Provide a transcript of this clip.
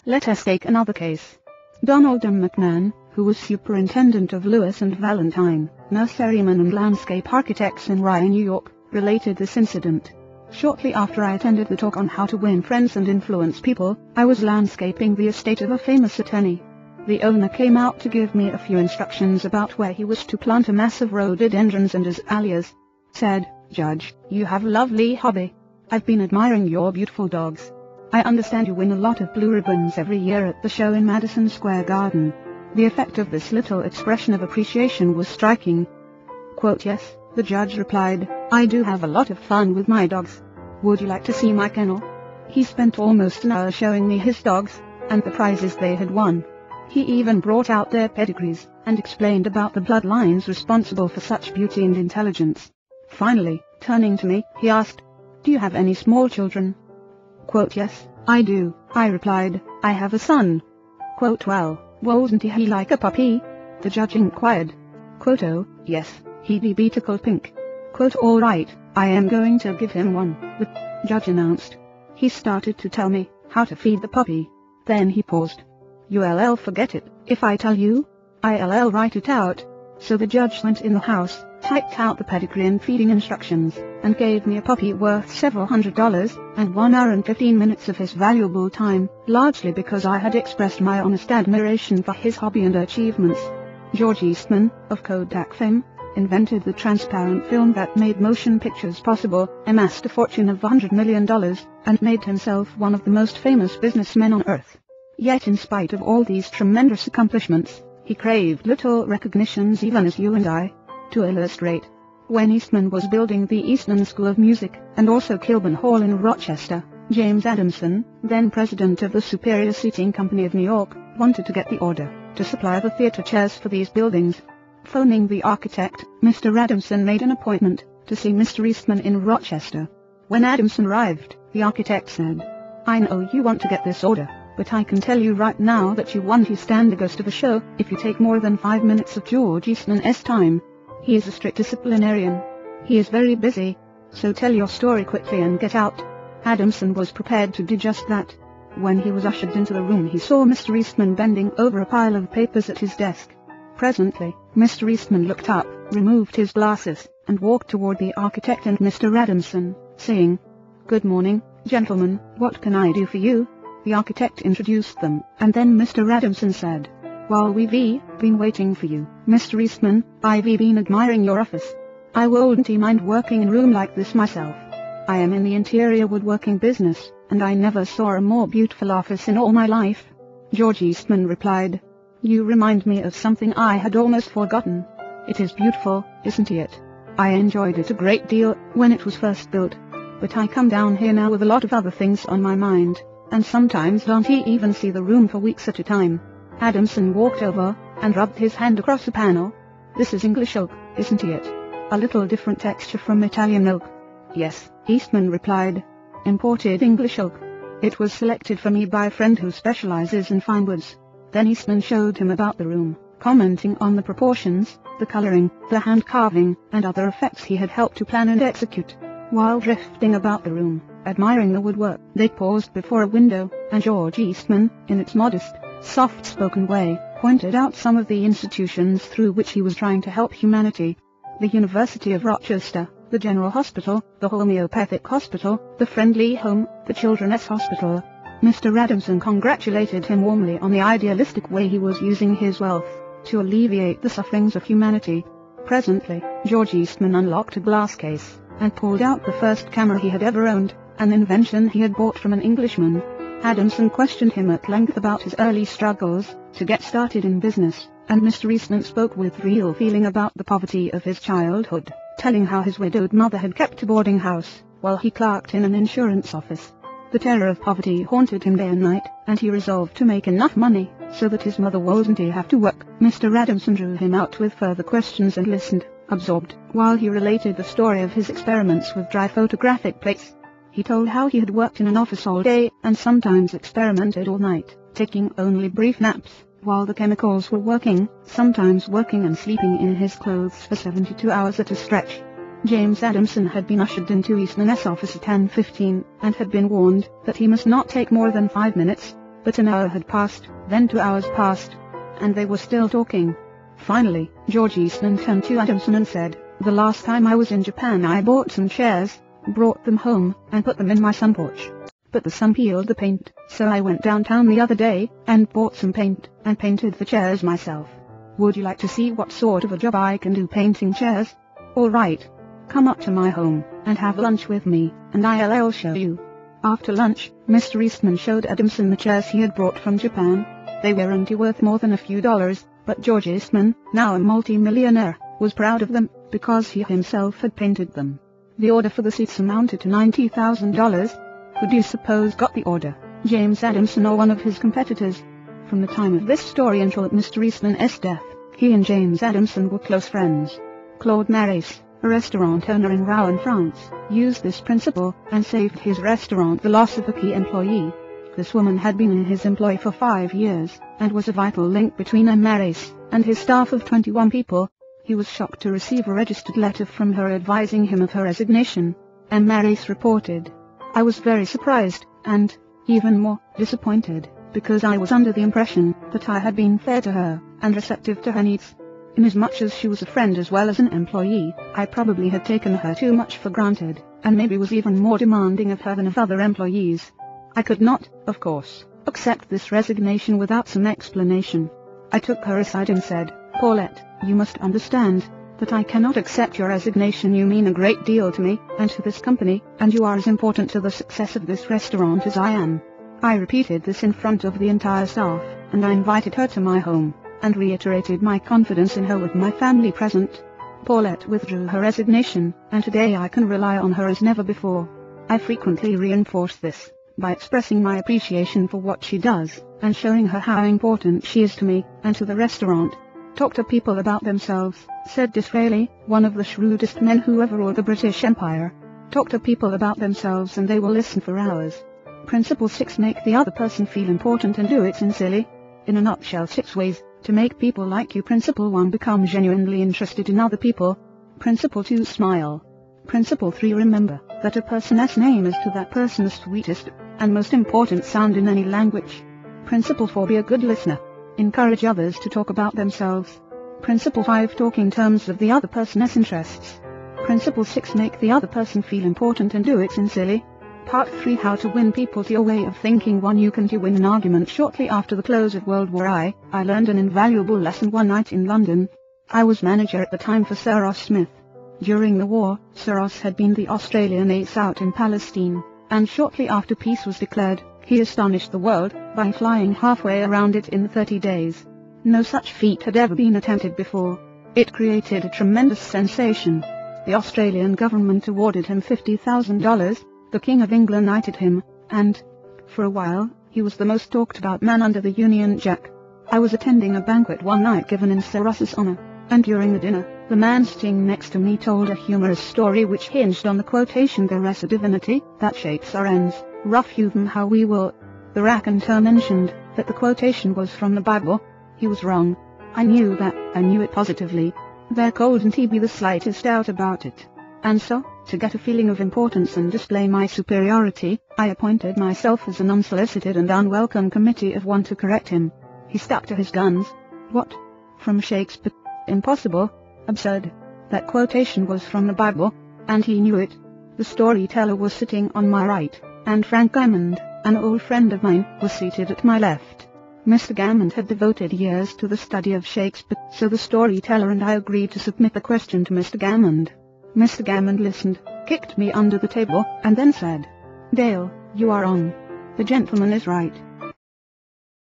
Let us take another case. Donald M. McMahon, who was superintendent of Lewis and Valentine, nurserymen and landscape architects in Rye, New York, related this incident. Shortly after I attended the talk on how to win friends and influence people, I was landscaping the estate of a famous attorney. The owner came out to give me a few instructions about where he wished to plant a mass of rhododendrons and azaleas. Said, "Judge, you have a lovely hobby. I've been admiring your beautiful dogs. I understand you win a lot of blue ribbons every year at the show in Madison Square Garden." The effect of this little expression of appreciation was striking. Quote, "Yes," the judge replied, "I do have a lot of fun with my dogs. Would you like to see my kennel?" He spent almost an hour showing me his dogs, and the prizes they had won. He even brought out their pedigrees, and explained about the bloodlines responsible for such beauty and intelligence. Finally, turning to me, he asked, "Do you have any small children?" Quote, "Yes, I do," I replied. "I have a son." Quote, "Well, wouldn't he like a puppy?" the judge inquired. Quote, "Oh, yes, he'd be beautiful pink." Quote, "All right, I am going to give him one," the judge announced. He started to tell me how to feed the puppy. Then he paused. "You'll forget it if I tell you?" "I'll write it out." So the judge went in the house, typed out the pedigree and feeding instructions, and gave me a puppy worth several $100, and 1 hour and 15 minutes of his valuable time, largely because I had expressed my honest admiration for his hobby and achievements. George Eastman, of Kodak fame, invented the transparent film that made motion pictures possible, amassed a fortune of $100 million, and made himself one of the most famous businessmen on earth. Yet in spite of all these tremendous accomplishments, he craved little recognitions even as you and I. To illustrate, when Eastman was building the Eastman School of Music, and also Kilburn Hall in Rochester, James Adamson, then president of the Superior Seating Company of New York, wanted to get the order to supply the theater chairs for these buildings. Phoning the architect, Mr. Adamson made an appointment to see Mr. Eastman in Rochester. When Adamson arrived, the architect said, "I know you want to get this order, but I can tell you right now that you won't stand a ghost of a show if you take more than 5 minutes of George Eastman's time. He is a strict disciplinarian. He is very busy, so tell your story quickly and get out." Adamson was prepared to do just that. When he was ushered into the room, he saw Mr. Eastman bending over a pile of papers at his desk. Presently, Mr. Eastman looked up, removed his glasses, and walked toward the architect and Mr. Adamson, saying, "Good morning, gentlemen, what can I do for you?" The architect introduced them, and then Mr. Adamson said, "Well, we've been waiting for you, Mr. Eastman. I've been admiring your office. I wouldn't mind working in a room like this myself. I am in the interior woodworking business, and I never saw a more beautiful office in all my life." George Eastman replied, "You remind me of something I had almost forgotten. It is beautiful, isn't it? I enjoyed it a great deal when it was first built. But I come down here now with a lot of other things on my mind, and sometimes don't even see the room for weeks at a time." Adamson walked over and rubbed his hand across the panel. "This is English oak, isn't it? A little different texture from Italian oak." "Yes," Eastman replied. "Imported English oak. It was selected for me by a friend who specializes in fine woods." Then Eastman showed him about the room, commenting on the proportions, the coloring, the hand carving, and other effects he had helped to plan and execute. While drifting about the room, admiring the woodwork, they paused before a window, and George Eastman, in its modest, soft-spoken way, pointed out some of the institutions through which he was trying to help humanity. The University of Rochester, the General Hospital, the Homeopathic Hospital, the Friendly Home, the Children's Hospital. Mr. Adamson congratulated him warmly on the idealistic way he was using his wealth to alleviate the sufferings of humanity. Presently, George Eastman unlocked a glass case, and pulled out the first camera he had ever owned, an invention he had bought from an Englishman. Adamson questioned him at length about his early struggles to get started in business, and Mr. Eastman spoke with real feeling about the poverty of his childhood, telling how his widowed mother had kept a boarding house, while he clerked in an insurance office. The terror of poverty haunted him day and night, and he resolved to make enough money so that his mother wouldn't have to work. Mr. Adamson drew him out with further questions and listened, absorbed, while he related the story of his experiments with dry photographic plates. He told how he had worked in an office all day and sometimes experimented all night, taking only brief naps while the chemicals were working, sometimes working and sleeping in his clothes for 72 hours at a stretch. James Adamson had been ushered into Eastman's office at 10:15, and had been warned that he must not take more than 5 minutes. But an hour had passed, then 2 hours passed, and they were still talking. Finally, George Eastman turned to Adamson and said, "The last time I was in Japan I bought some chairs, brought them home, and put them in my sun porch. But the sun peeled the paint, so I went downtown the other day, and bought some paint, and painted the chairs myself. Would you like to see what sort of a job I can do painting chairs? All right. Come up to my home, and have lunch with me, and I'll show you." After lunch, Mr. Eastman showed Adamson the chairs he had brought from Japan. They weren't worth more than a few dollars, but George Eastman, now a multi-millionaire, was proud of them, because he himself had painted them. The order for the seats amounted to $90,000. Who do you suppose got the order? James Adamson or one of his competitors? From the time of this story until Mr. Eastman's death, he and James Adamson were close friends. Claude Marais, a restaurant owner in Rouen, France, used this principle, and saved his restaurant the loss of a key employee. This woman had been in his employ for 5 years, and was a vital link between Marais and his staff of 21 people. He was shocked to receive a registered letter from her advising him of her resignation. Marais reported, "I was very surprised, and even more disappointed, because I was under the impression that I had been fair to her, and receptive to her needs. Inasmuch as she was a friend as well as an employee, I probably had taken her too much for granted, and maybe was even more demanding of her than of other employees. I could not, of course, accept this resignation without some explanation. I took her aside and said, 'Paulette, you must understand that I cannot accept your resignation. You mean a great deal to me, and to this company, and you are as important to the success of this restaurant as I am.' I repeated this in front of the entire staff, and I invited her to my home, and reiterated my confidence in her with my family present. Paulette withdrew her resignation, and today I can rely on her as never before. I frequently reinforce this, by expressing my appreciation for what she does, and showing her how important she is to me, and to the restaurant." "Talk to people about themselves," said Disraeli, one of the shrewdest men who ever ruled the British Empire. "Talk to people about themselves and they will listen for hours." Principle 6: Make the other person feel important and do it sincerely. In a nutshell, 6 ways to make people like you. Principle 1: Become genuinely interested in other people. Principle 2: Smile. Principle 3: Remember that a person's name is to that person the sweetest and most important sound in any language. Principle 4: Be a good listener. Encourage others to talk about themselves. Principle 5: Talk in terms of the other person's interests. Principle 6: Make the other person feel important and do it sincerely. Part 3: How to win people to your way of thinking. 1. You can win an argument. Shortly after the close of World War I learned an invaluable lesson one night in London. I was manager at the time for Sir Ross Smith. During the war, Sir Ross had been the Australian ace out in Palestine, and shortly after peace was declared, he astonished the world by flying halfway around it in 30 days. No such feat had ever been attempted before. It created a tremendous sensation. The Australian government awarded him $50,000, the King of England knighted him, and, for a while, he was the most talked about man under the Union Jack. I was attending a banquet one night given in Sir Ross's honour, and during the dinner, the man sitting next to me told a humorous story which hinged on the quotation, "There is a divinity that shapes our ends, rough hew them how we will." The raconteur mentioned that the quotation was from the Bible. He was wrong. I knew it positively. There couldn't be the slightest doubt about it. And so, to get a feeling of importance and display my superiority, I appointed myself as an unsolicited and unwelcome committee of one to correct him. He stuck to his guns. "What? From Shakespeare? Impossible. Absurd. That quotation was from the Bible, and he knew it." The storyteller was sitting on my right, and Frank Gammond, an old friend of mine, was seated at my left. Mr. Gammond had devoted years to the study of Shakespeare, so the storyteller and I agreed to submit the question to Mr. Gammond. Mr. Gammond listened, kicked me under the table, and then said, "Dale, you are wrong. The gentleman is right.